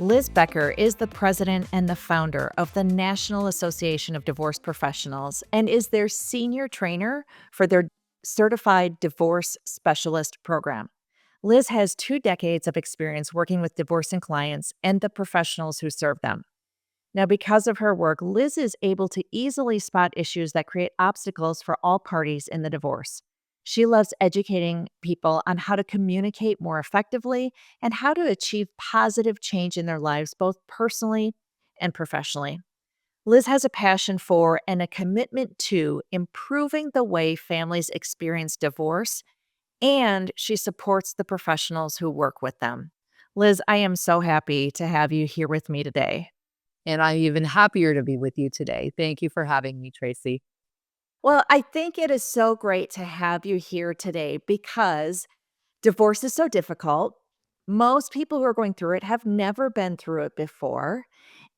Liz Becker is the president and the founder of the National Association of Divorce Professionals and is their senior trainer for their Certified Divorce Specialist program. Liz has 2 decades of experience working with divorcing clients and the professionals who serve them. Now, because of her work, Liz is able to easily spot issues that create obstacles for all parties in the divorce. She loves educating people on how to communicate more effectively and how to achieve positive change in their lives, both personally and professionally. Liz has a passion for and a commitment to improving the way families experience divorce, and she supports the professionals who work with them. Liz, I am so happy to have you here with me today. And I'm even happier to be with you today. Thank you for having me, Tracy. Well, I think it is so great to have you here today because divorce is so difficult. Most people who are going through it have never been through it before,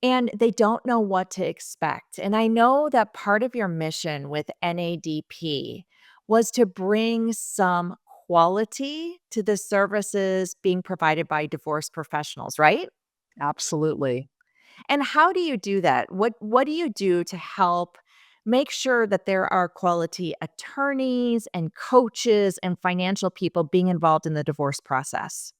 and they don't know what to expect. And I know that part of your mission with NADP was to bring some quality to the services being provided by divorce professionals, right? Absolutely. And how do you do that? What do you do to help make sure that there are quality attorneys and coaches and financial people being involved in the divorce process?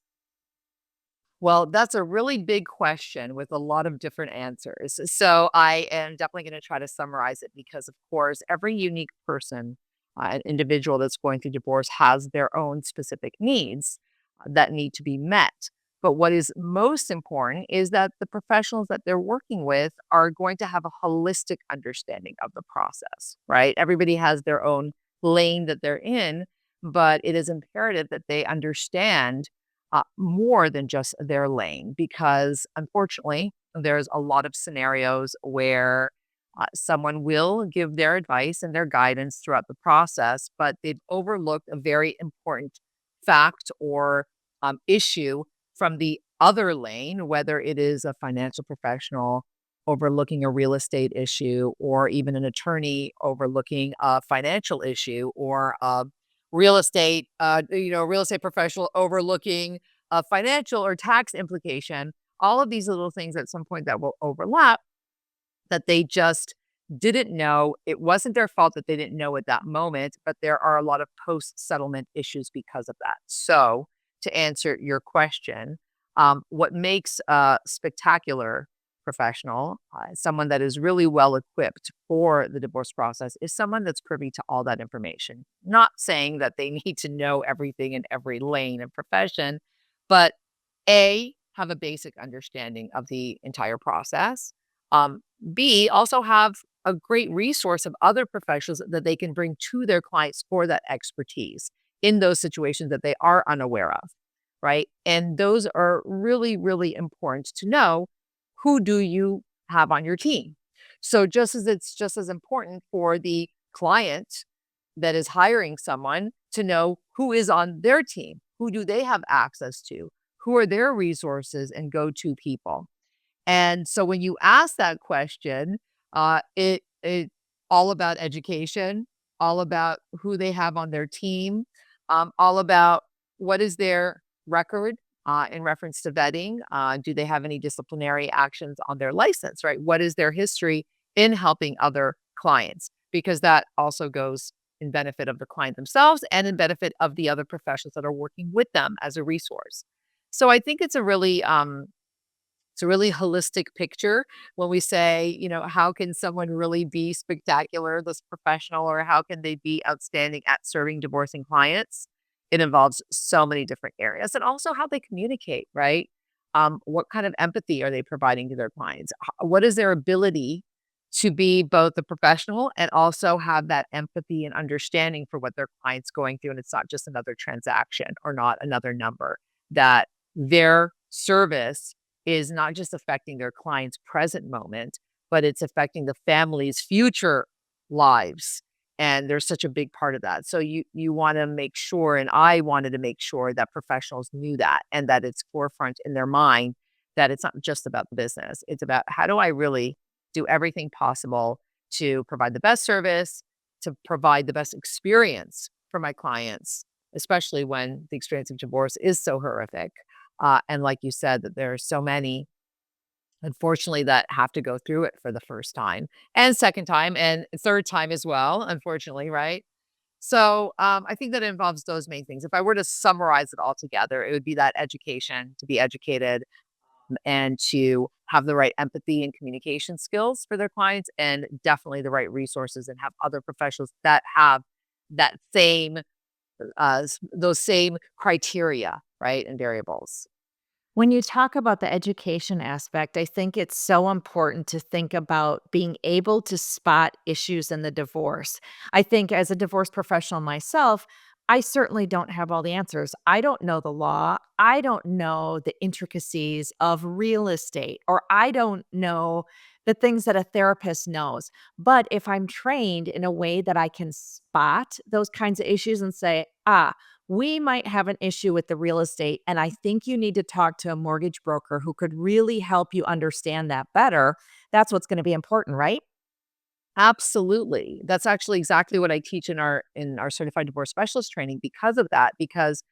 Well, that's a really big question with a lot of different answers. So I am definitely going to try to summarize it because, of course, every unique person, an individual that's going through divorce has their own specific needs that need to be met. But what is most important is that the professionals that they're working with are going to have a holistic understanding of the process, right? Everybody has their own lane that they're in, but it is imperative that they understand more than just their lane because unfortunately, there's a lot of scenarios where someone will give their advice and their guidance throughout the process, but they've overlooked a very important fact or issue from the other lane, whether it is a financial professional overlooking a real estate issue, or even an attorney overlooking a financial issue, or a real estate professional overlooking a financial or tax implication. All of these little things at some point that will overlap that they just didn't know. It wasn't their fault that they didn't know at that moment, but there are a lot of post-settlement issues because of that. So, to answer your question, what makes a spectacular professional, someone that is really well equipped for the divorce process, is someone that's privy to all that information. Not saying that they need to know everything in every lane and profession, but A, have a basic understanding of the entire process. Um, B, also have a great resource of other professionals that they can bring to their clients for that expertise in those situations that they are unaware of, right? And those are really, really important to know. Who do you have on your team? So just as it's just as important for the client that is hiring someone to know who is on their team, who do they have access to, who are their resources and go-to people. And so when you ask that question, it all about education, all about who they have on their team, all about what is their record in reference to vetting. Do they have any disciplinary actions on their license, right? What is their history in helping other clients? Because that also goes in benefit of the client themselves and in benefit of the other professionals that are working with them as a resource. So I think it's a really holistic picture when we say, how can someone really be spectacular, this professional, or how can they be outstanding at serving divorcing clients? It involves so many different areas and also how they communicate, right? What kind of empathy are they providing to their clients? What is their ability to be both a professional and also have that empathy and understanding for what their client's going through? And it's not just another transaction or not another number, that their service is not just affecting their client's present moment, but it's affecting the family's future lives. And there's such a big part of that. So you want to make sure, and I wanted to make sure that professionals knew that and that it's forefront in their mind that it's not just about the business. It's about how do I really do everything possible to provide the best service, to provide the best experience for my clients, especially when the experience of divorce is so horrific. And like you said, that there are so many unfortunately, that have to go through it for the first time and second time and third time as well, unfortunately, right? So, I think that involves those main things. If I were to summarize it all together, it would be that education, to be educated, and to have the right empathy and communication skills for their clients, and definitely the right resources and have other professionals that have that same, those same criteria, right, and variables. When you talk about the education aspect, I think it's so important to think about being able to spot issues in the divorce. I think as a divorce professional myself, I certainly don't have all the answers. I don't know the law. I don't know the intricacies of real estate, or I don't know the things that a therapist knows. But if I'm trained in a way that I can spot those kinds of issues and say, we might have an issue with the real estate, and I think you need to talk to a mortgage broker who could really help you understand that better. That's what's going to be important, right? Absolutely. That's actually exactly what I teach in our certified divorce specialist training because of that, because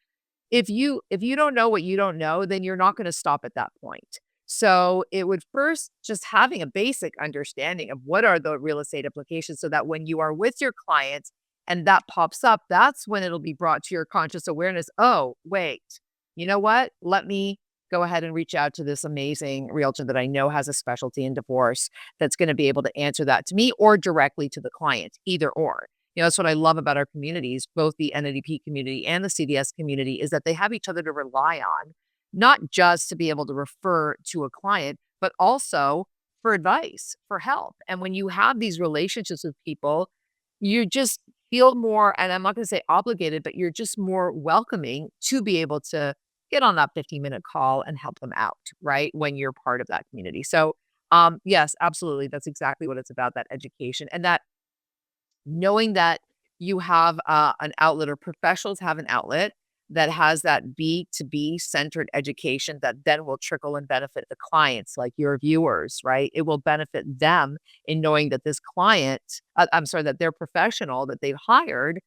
if you don't know what you don't know, then you're not gonna stop at that point. So, it would first just having a basic understanding of what are the real estate implications so that when you are with your clients and that pops up, that's when it'll be brought to your conscious awareness, "Oh, wait, you know what? Let me go ahead and reach out to this amazing realtor that I know has a specialty in divorce that's gonna be able to answer that to me or directly to the client, either or." That's what I love about our communities, both the NADP community and the CDS community, is that they have each other to rely on, not just to be able to refer to a client, but also for advice, for help. And when you have these relationships with people, you just feel more, and I'm not going to say obligated, but you're just more welcoming to be able to get on that 15-minute call and help them out, right? When you're part of that community. So, yes, absolutely. That's exactly what it's about, that education and that knowing that you have, an outlet or professionals have an outlet that has that B2B centered education that then will trickle and benefit the clients, like your viewers, right? It will benefit them in knowing that this client, I'm sorry, that their professional that they've hired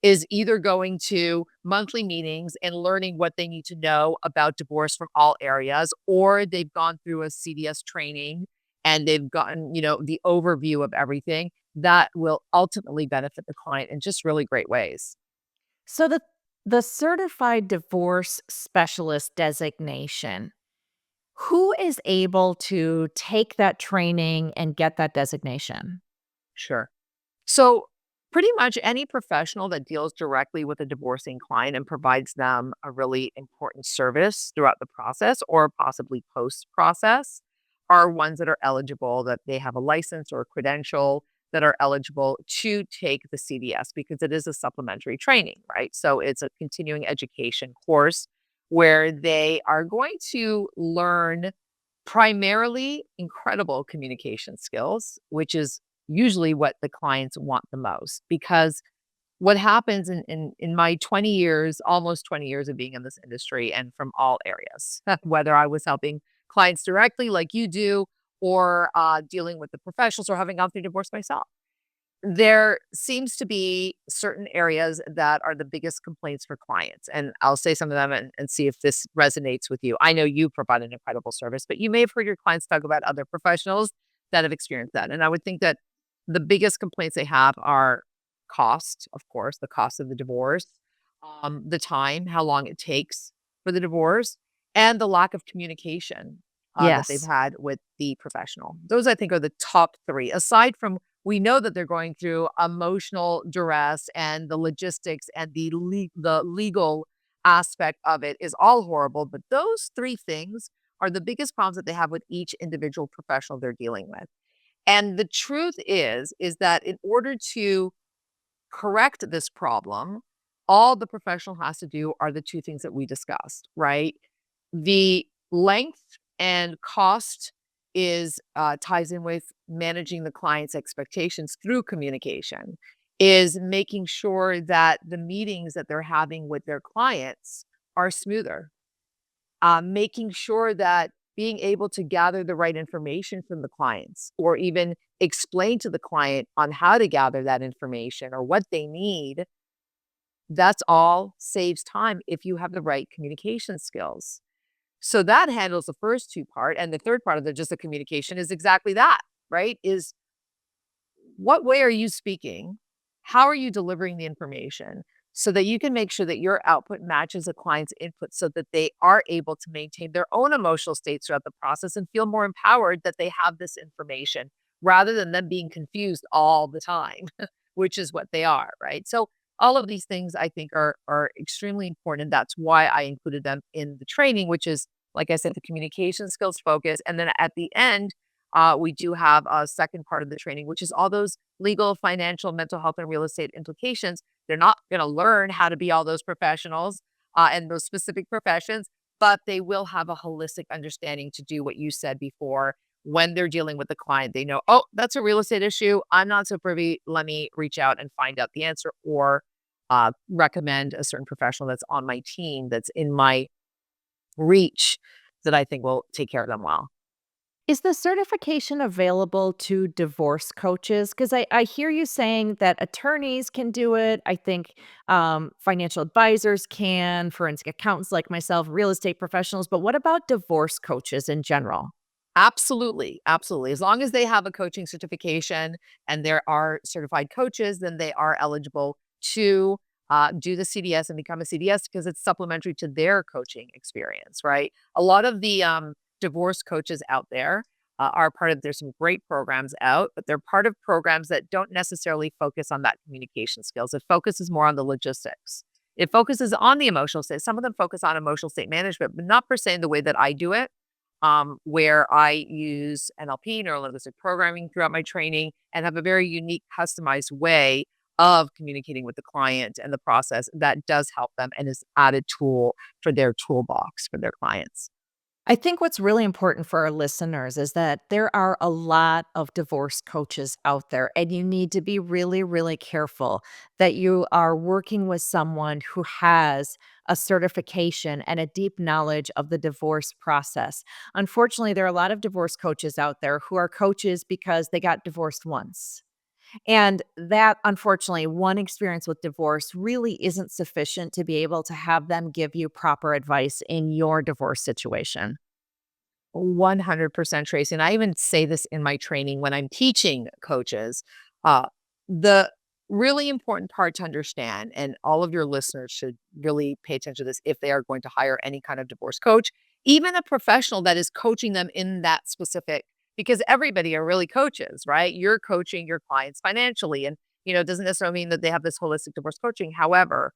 is either going to monthly meetings and learning what they need to know about divorce from all areas, or they've gone through a CDS training and they've gotten, the overview of everything that will ultimately benefit the client in just really great ways. So the certified divorce specialist designation, who is able to take that training and get that designation? Sure. So, pretty much any professional that deals directly with a divorcing client and provides them a really important service throughout the process or possibly post process are ones that are eligible, that they have a license or a credential that are eligible to take the CDS because it is a supplementary training, right? So, it's a continuing education course where they are going to learn primarily incredible communication skills, which is usually what the clients want the most. Because what happens in my 20 years, almost 20 years of being in this industry and from all areas, whether I was helping clients directly like you do, or dealing with the professionals or having gone through divorce myself, there seems to be certain areas that are the biggest complaints for clients, and I'll say some of them and see if this resonates with you. I know you provide an incredible service, but you may have heard your clients talk about other professionals that have experienced that, and I would think that the biggest complaints they have are cost, of course, the cost of the divorce, the time, how long it takes for the divorce, and the lack of communication, that they've Yes. had with the professional. Those, I think, are the top 3, aside from we know that they're going through emotional duress and the logistics and the legal aspect of it is all horrible, but those 3 things are the biggest problems that they have with each individual professional they're dealing with. And the truth is that in order to correct this problem, all the professional has to do are the 2 things that we discussed, right? The length and cost is ties in with managing the client's expectations through communication, is making sure that the meetings that they're having with their clients are smoother, making sure that being able to gather the right information from the clients or even explain to the client on how to gather that information or what they need, that's all saves time if you have the right communication skills. So that handles the first two part, and the third part of the just the communication is exactly that, right? Is what way are you speaking? How are you delivering the information so that you can make sure that your output matches a client's input so that they are able to maintain their own emotional states throughout the process and feel more empowered that they have this information rather than them being confused all the time, which is what they are, right? So all of these things I think are extremely important. And that's why I included them in the training, which is like I said, the communication skills focus. And then at the end, we do have a second part of the training, which is all those legal, financial, mental health, and real estate implications. They're not going to learn how to be all those professionals and those specific professions, but they will have a holistic understanding to do what you said before. When they're dealing with the client, they know, oh, that's a real estate issue. I'm not so privy. Let me reach out and find out the answer or recommend a certain professional that's on my team, that's in my reach, that I think will take care of them well. Is the certification available to divorce coaches? Because I hear you saying that attorneys can do it. I think financial advisors can, forensic accountants like myself, real estate professionals. But what about divorce coaches in general? Absolutely, absolutely. As long as they have a coaching certification and there are certified coaches, then they are eligible to do the CDS and become a CDS because it's supplementary to their coaching experience, right? A lot of the divorce coaches out there are part of, there's some great programs out, but they're part of programs that don't necessarily focus on that communication skills. It focuses more on the logistics. It focuses on the emotional state. Some of them focus on emotional state management, but not per se in the way that I do it, where I use NLP, neuro linguistic programming, throughout my training and have a very unique, customized way of communicating with the client and the process that does help them and is added tool for their toolbox for their clients. I think what's really important for our listeners is that there are a lot of divorce coaches out there, and you need to be really, really careful that you are working with someone who has a certification and a deep knowledge of the divorce process. Unfortunately, there are a lot of divorce coaches out there who are coaches because they got divorced once. And that, unfortunately, one experience with divorce really isn't sufficient to be able to have them give you proper advice in your divorce situation. 100% Tracy. And I even say this in my training when I'm teaching coaches. The really important part to understand, and all of your listeners should really pay attention to this if they are going to hire any kind of divorce coach, even a professional that is coaching them in that specific, because everybody are really coaches, right? You're coaching your clients financially. And, it doesn't necessarily mean that they have this holistic divorce coaching. However,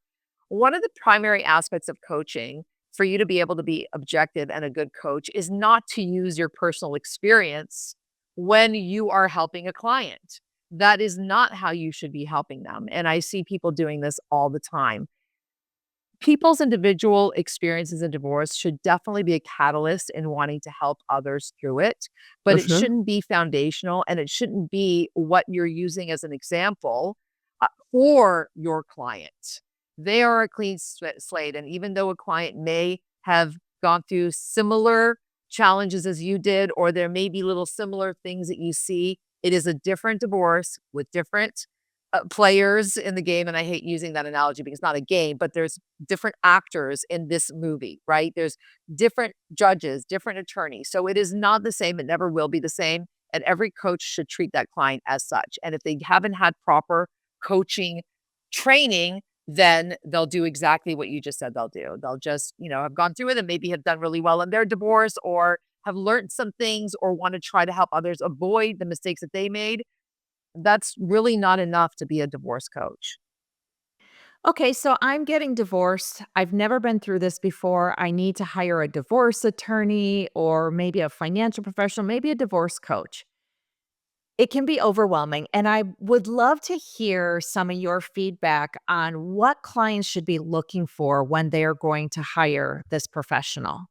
one of the primary aspects of coaching for you to be able to be objective and a good coach is not to use your personal experience when you are helping a client. That is not how you should be helping them. And I see people doing this all the time. People's individual experiences in divorce should definitely be a catalyst in wanting to help others through it, but it Mhm. shouldn't be foundational and it shouldn't be what you're using as an example for your client. They are a clean slate. And even though a client may have gone through similar challenges as you did, or there may be little similar things that you see, it is a different divorce with different players in the game. And I hate using that analogy because it's not a game, but there's different actors in this movie, right? There's different judges, different attorneys. So it is not the same. It never will be the same. And every coach should treat that client as such. And if they haven't had proper coaching training, then they'll do exactly what you just said they'll do. They'll just, have gone through it and maybe have done really well in their divorce or have learned some things or want to try to help others avoid the mistakes that they made. That's really not enough to be a divorce coach. Okay, so I'm getting divorced. I've never been through this before. I need to hire a divorce attorney or maybe a financial professional, maybe a divorce coach. It can be overwhelming, and I would love to hear some of your feedback on what clients should be looking for when they are going to hire this professional.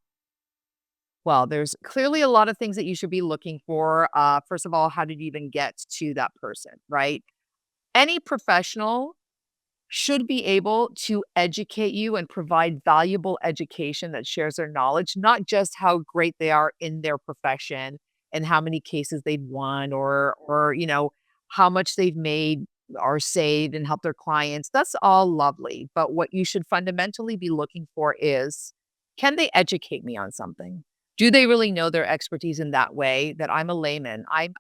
Well, there's clearly a lot of things that you should be looking for. First of all, how did you even get to that person, right? Any professional should be able to educate you and provide valuable education that shares their knowledge, not just how great they are in their profession and how many cases they've won or how much they've made or saved and helped their clients. That's all lovely. But what you should fundamentally be looking for is Can they educate me on something? Do they really know their expertise in that way that I'm a layman? I'm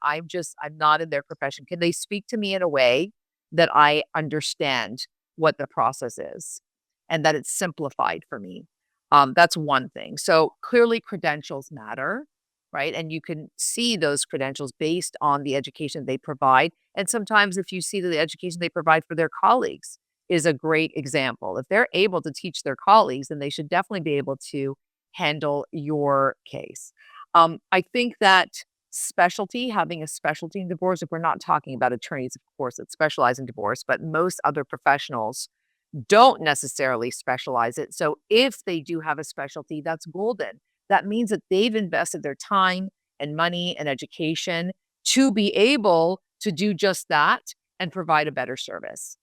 not in their profession. Can they speak to me in a way that I understand what the process is and that it's simplified for me? That's one thing. So clearly credentials matter, right? And you can see those credentials based on the education they provide. And sometimes if you see that the education they provide for their colleagues is a great example. If they're able to teach their colleagues, then they should definitely be able to handle your case. I think that having a specialty in divorce, if we're not talking about attorneys, of course, that specialize in divorce, but most other professionals don't necessarily specialize it. So if they do have a specialty, that's golden. That means that they've invested their time and money and education to be able to do just that and provide a better service.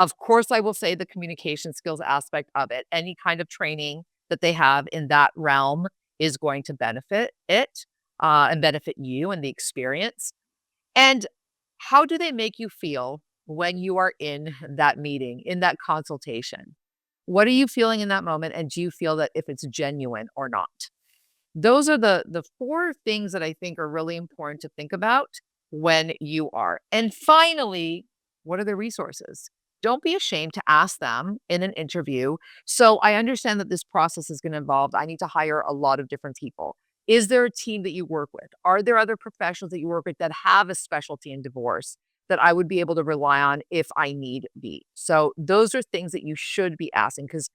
Of course, I will say the communication skills aspect of it, any kind of training that they have in that realm is going to benefit it and benefit you and the experience. And how do they make you feel when you are in that meeting, in that consultation? What are you feeling in that moment? And do you feel that if it's genuine or not? Those are the 4 things that I think are really important to think about when you are. And finally, what are the resources? Don't be ashamed to ask them in an interview. So I understand that this process is gonna involve I need to hire a lot of different people. Is there a team that you work with? Are there other professionals that you work with that have a specialty in divorce that I would be able to rely on if I need be? So those are things that you should be asking because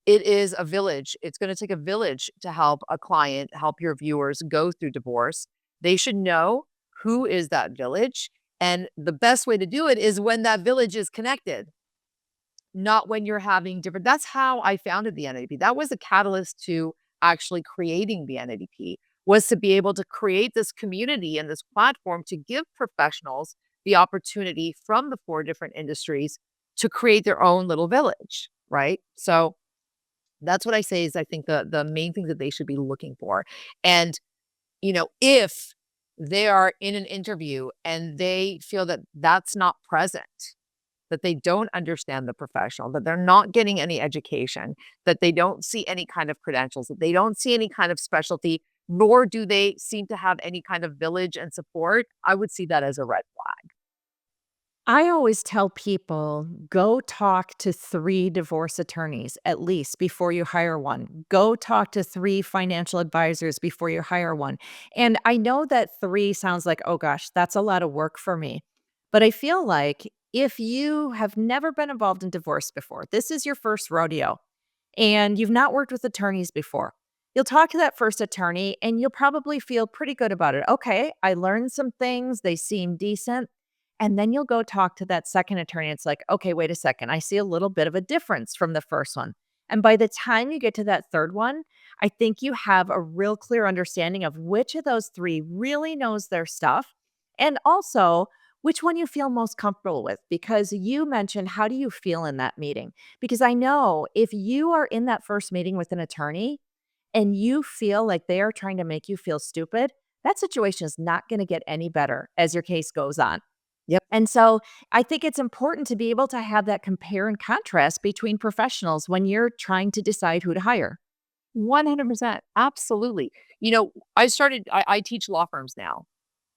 it is a village. It's gonna take a village to help a client, help your viewers go through divorce. They should know who is that village, and the best way to do it is when that village is connected, not when you're having different that's how I founded the NADP. That was a catalyst to actually creating the NADP, was to be able to create this community and this platform to give professionals the opportunity from the 4 different industries to create their own little village, right? So that's what I say is I think the main thing that they should be looking for. And, if they are in an interview and they feel that that's not present, that they don't understand the professional, that they're not getting any education, that they don't see any kind of credentials, that they don't see any kind of specialty, nor do they seem to have any kind of village and support, I would see that as a red flag. I always tell people go talk to 3 divorce attorneys at least before you hire one. Go talk to 3 financial advisors before you hire one. And I know that 3 sounds like, oh gosh, that's a lot of work for me. But I feel like if you have never been involved in divorce before, this is your first rodeo and you've not worked with attorneys before. You'll talk to that first attorney and you'll probably feel pretty good about it. Okay, I learned some things, they seem decent. And then you'll go talk to that second attorney. It's like, okay, wait a second. I see a little bit of a difference from the first one. And by the time you get to that third one, I think you have a real clear understanding of which of those 3 really knows their stuff and also which one you feel most comfortable with. Because you mentioned, how do you feel in that meeting? Because I know if you are in that first meeting with an attorney and you feel like they are trying to make you feel stupid, that situation is not going to get any better as your case goes on. Yep. And so I think it's important to be able to have that compare and contrast between professionals when you're trying to decide who to hire. 100%. Absolutely. I teach law firms now,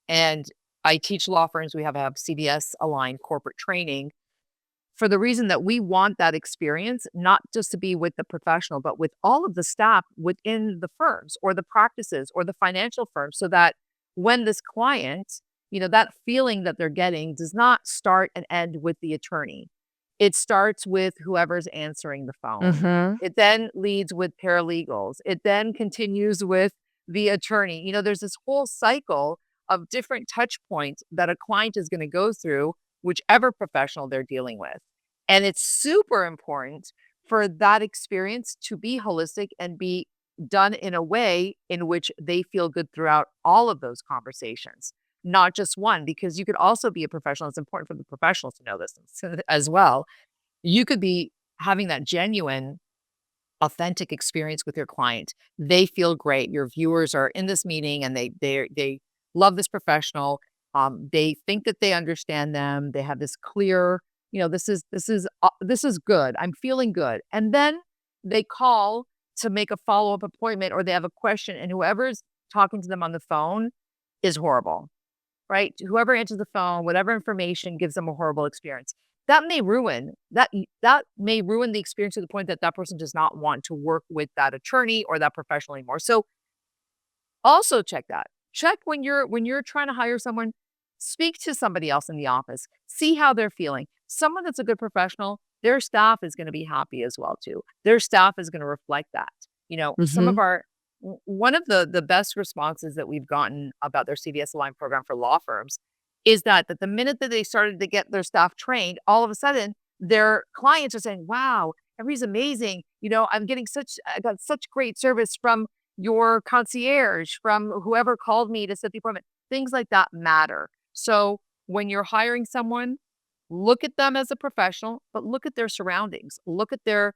and I teach law firms. We have CBS aligned corporate training for the reason that we want that experience, not just to be with the professional, but with all of the staff within the firms or the practices or the financial firms so that when this client, that feeling that they're getting does not start and end with the attorney. It starts with whoever's answering the phone. Mhm. It then leads with paralegals. It then continues with the attorney. There's this whole cycle of different touch points that a client is going to go through, whichever professional they're dealing with. And it's super important for that experience to be holistic and be done in a way in which they feel good throughout all of those conversations, not just one, because you could also be a professional. It's important for the professionals to know this as well. You could be having that genuine, authentic experience with your client. They feel great. Your viewers are in this meeting and they love this professional. They think that they understand them. They have this clear, this is good. I'm feeling good. And then they call to make a follow-up appointment or they have a question and whoever's talking to them on the phone is horrible, right? Whoever answers the phone, whatever information gives them a horrible experience. That may ruin the experience to the point that that person does not want to work with that attorney or that professional anymore. So also check that. Check when you're trying to hire someone, speak to somebody else in the office. See how they're feeling. Someone that's a good professional, their staff is going to be happy as well too. Their staff is going to reflect that. Some of Mhm. one of the best responses that we've gotten about their CVS Align program for law firms is that the minute that they started to get their staff trained, all of a sudden their clients are saying, "Wow, everybody's amazing. I got such great service from your concierge, from whoever called me to set the appointment." Things like that matter. So when you're hiring someone, look at them as a professional, but look at their surroundings. Look at their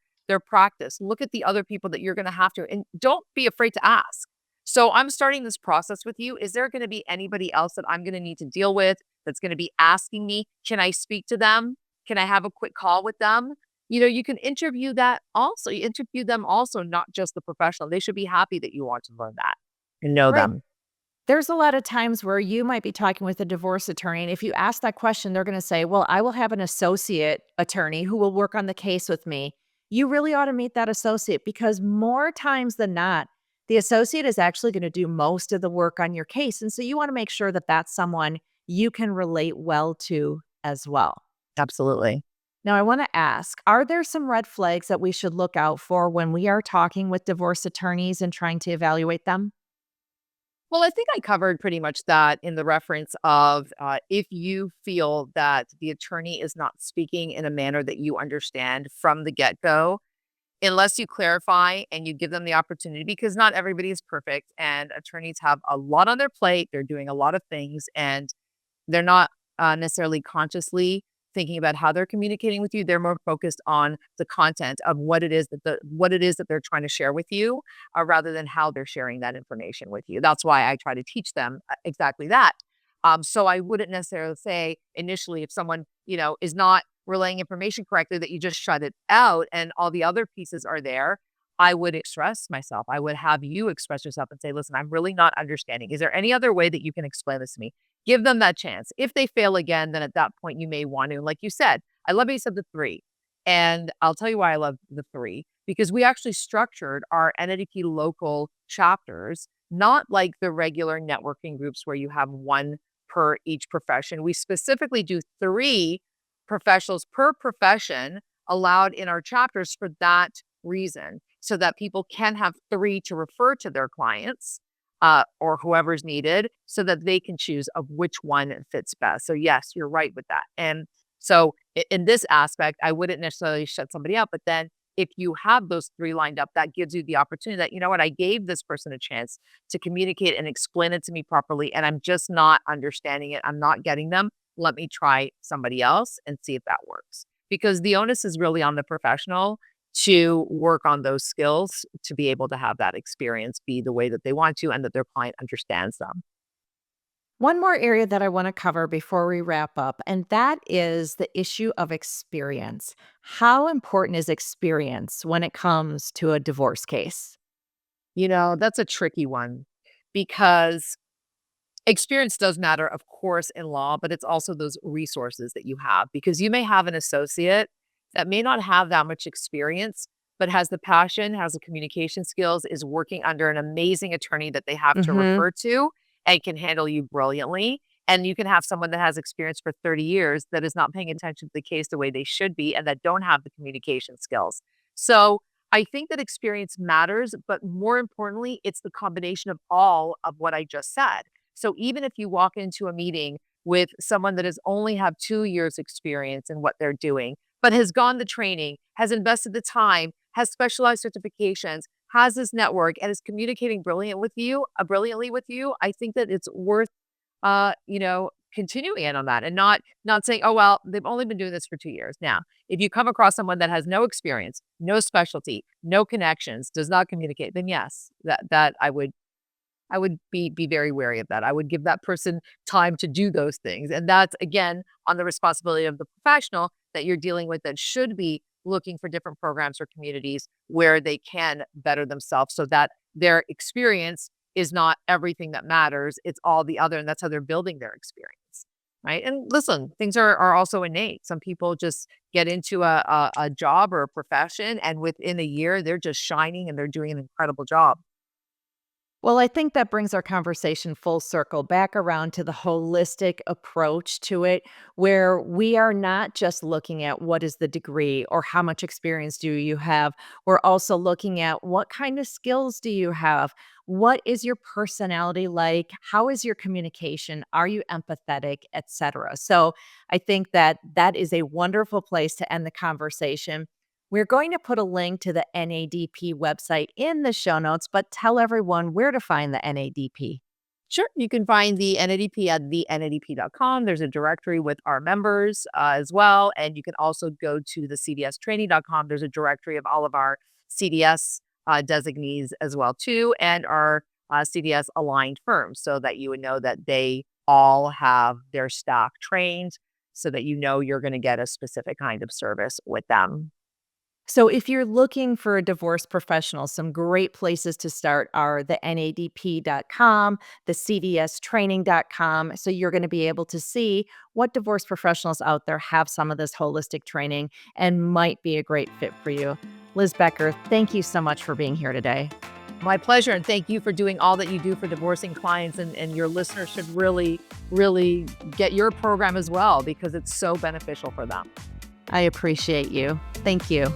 practice. Look at the other people that you're going to have to, and don't be afraid to ask. So I'm starting this process with you. Is there going to be anybody else that I'm going to need to deal with that's going to be asking me, can I speak to them? Can I have a quick call with them? You can interview that also. You interview them also, not just the professional. They should be happy that you want to learn that and know Right. them. There's a lot of times where you might be talking with a divorce attorney, and if you ask that question, they're gonna say, "Well, I will have an associate attorney who will work on the case with me." You really ought to meet that associate because more times than not, the associate is actually gonna do most of the work on your case, and so you wanna make sure that that's someone you can relate well to as well. Absolutely. Now, I wanna ask, are there some red flags that we should look out for when we are talking with divorce attorneys and trying to evaluate them? Well, I think I covered pretty much that in the reference of if you feel that the attorney is not speaking in a manner that you understand from the get go, unless you clarify and you give them the opportunity, because not everybody is perfect and attorneys have a lot on their plate. They're doing a lot of things and they're not necessarily consciously thinking about how they're communicating with you. They're more focused on the content of what it is that they're trying to share with you, rather than how they're sharing that information with you. That's why I try to teach them exactly that. So I wouldn't necessarily say initially if someone is not relaying information correctly that you just shut it out and all the other pieces are there. I would express myself. I would have you express yourself and say, listen, I'm really not understanding. Is there any other way that you can explain this to me? Give them that chance. If they fail again, then at that point you may want to, like you said, I love how you said the three. And I'll tell you why I love the three, because we actually structured our NADP local chapters, not like the regular networking groups where you have one per each profession. We specifically do three professionals per profession allowed in our chapters for that reason, so that people can have three to refer to their clients or whoever's needed so that they can choose of which one fits best. So yes, you're right with that. And so in this aspect, I wouldn't necessarily shut somebody out, but then if you have those three lined up, that gives you the opportunity that, you know what, I gave this person a chance to communicate and explain it to me properly, and I'm just not understanding it. I'm not getting them. Let me try somebody else and see if that works. Because the onus is really on the professional to work on those skills to be able to have that experience be the way that they want to and that their client understands them. One more area that I want to cover before we wrap up, and that is the issue of experience. How important is experience when it comes to a divorce case? That's a tricky one because experience does matter, of course, in law, but it's also those resources that you have, because you may have an associate that may not have that much experience, but has the passion, has the communication skills, is working under an amazing attorney that they have to Mhm. refer to and can handle you brilliantly. And you can have someone that has experience for 30 years that is not paying attention to the case the way they should be and that don't have the communication skills. So I think that experience matters, but more importantly, it's the combination of all of what I just said. So even if you walk into a meeting with someone that has only have 2 years experience in what they're doing, but has gone the training, has invested the time, has specialized certifications, has this network, and is communicating brilliantly with you, I think that it's worth, continuing in on that and not saying, "Oh, well, they've only been doing this for 2 years." Now, if you come across someone that has no experience, no specialty, no connections, does not communicate, then yes, that I would be very wary of that. I would give that person time to do those things, and that's, again, on the responsibility of the professional that you're dealing with that should be looking for different programs or communities where they can better themselves so that their experience is not everything that matters. It's all the other, and that's how they're building their experience. Right. And listen, things are also innate. Some people just get into a job or a profession, and within a year, they're just shining and they're doing an incredible job. Well, I think that brings our conversation full circle back around to the holistic approach to it, where we are not just looking at what is the degree or how much experience do you have. We're also looking at what kind of skills do you have? What is your personality like? How is your communication? Are you empathetic, etc.? So I think that that is a wonderful place to end the conversation. We're going to put a link to the NADP website in the show notes, but tell everyone where to find the NADP. Sure. You can find the NADP at thenadp.com. There's a directory with our members as well. And you can also go to the cdstraining.com. There's a directory of all of our CDS designees as well, too, and our CDS aligned firms so that you would know that they all have their staff trained so that you know you're going to get a specific kind of service with them. So, if you're looking for a divorce professional, some great places to start are the NADP.com, the CDStraining.com. So, you're going to be able to see what divorce professionals out there have some of this holistic training and might be a great fit for you. Liz Becker, thank you so much for being here today. My pleasure. And thank you for doing all that you do for divorcing clients. And your listeners should really, really get your program as well because it's so beneficial for them. I appreciate you. Thank you.